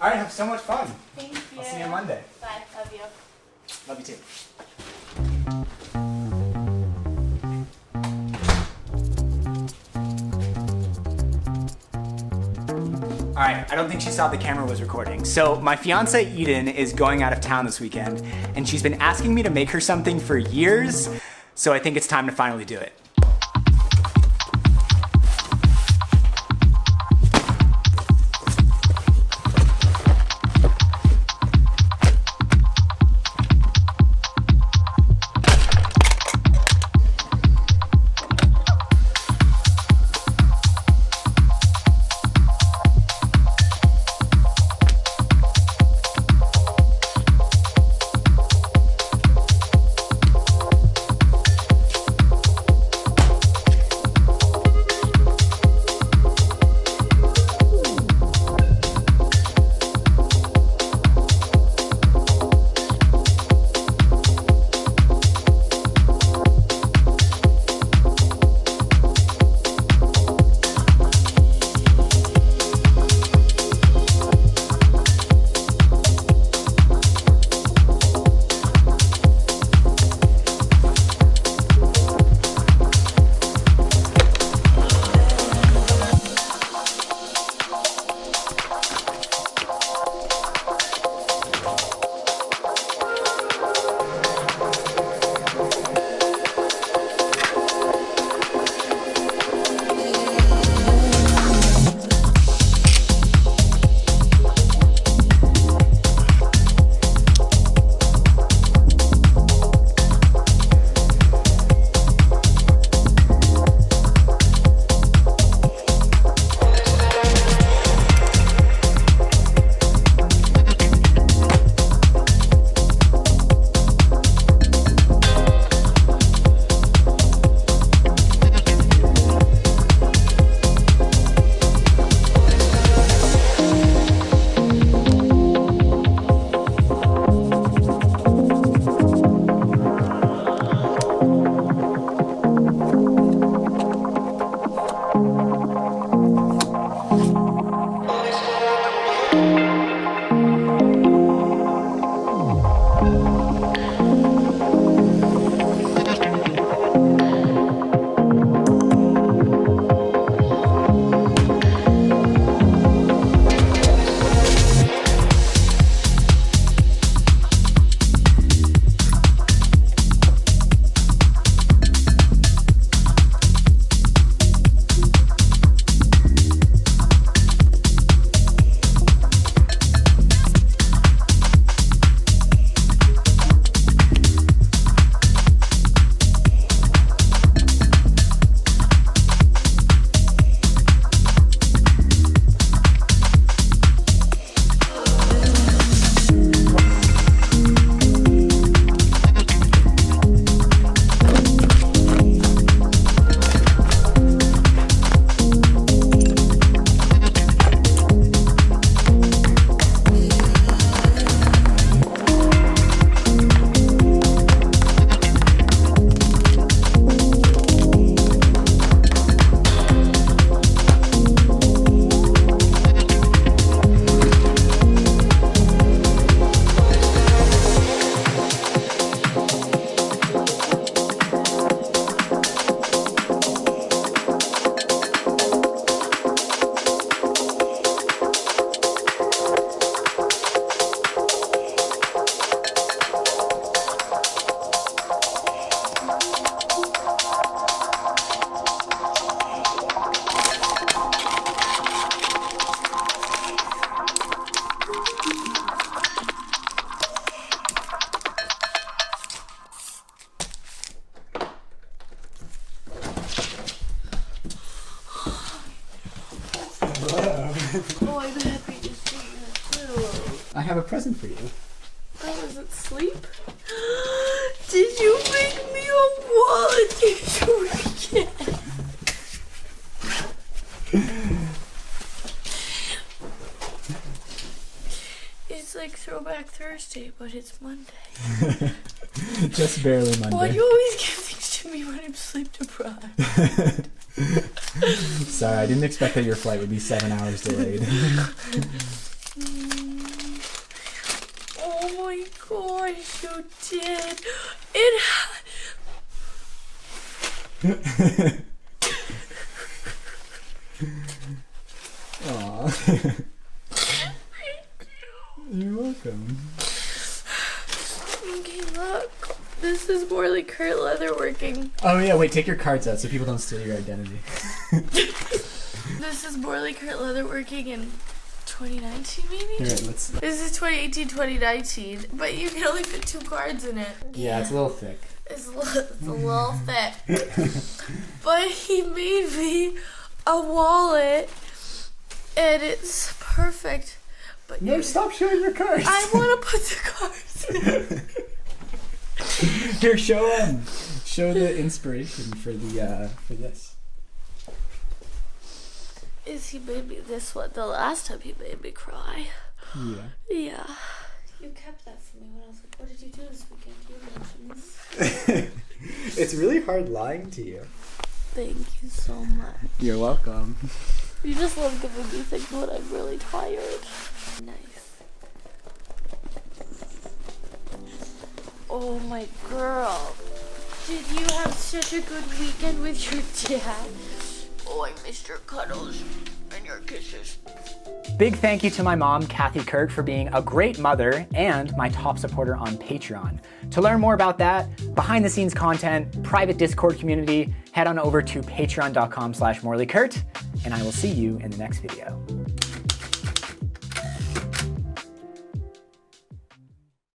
All right, have so much fun. Thank you. I'll see you on Monday. Bye. Love you. Love you too. All right, I don't think she saw the camera was recording. So my fiance Eden is going out of town this weekend, and she's been asking me to make her something for years, so I think it's time to finally do it. Oh, I'm happy to see you too. I have a present for you. Oh, is it sleep? Did you make me a wallet? Did you forget? It's like Throwback Thursday, but it's Monday. Just barely Monday. Why do you always give things to me when I'm sleep deprived? Sorry, I didn't expect that your flight would be 7 hours delayed. you did. It Aw. You're welcome. Okay, look. This is Morley Kurt leatherworking. Oh yeah, wait, take your cards out so people don't steal your identity. This is Morley Kurt leatherworking in 2019 maybe? Alright, let's... This is 2018, 2019, but you can only fit 2 cards in it. Yeah, it's a little thick. It's a little thick. But he made me a wallet, and it's perfect. But No, stop showing your cards. I want to put the cards in. Here, show the inspiration for the for this. Is he made me this one? The last time he made me cry. Yeah. Yeah. You kept that for me when I was like, what did you do this weekend? You mentioned this. It's really hard lying to you. Thank you so much. You're welcome. You just love giving me things when I'm really tired. Nice. Oh my girl. Did you have such a good weekend with your dad? Oh, I missed your cuddles and your kisses. Big thank you to my mom, Kathy Kirk, for being a great mother and my top supporter on Patreon. To learn more about that, behind the scenes content, private Discord community, head on over to patreon.com/MorleyKurt, and I will see you in the next video.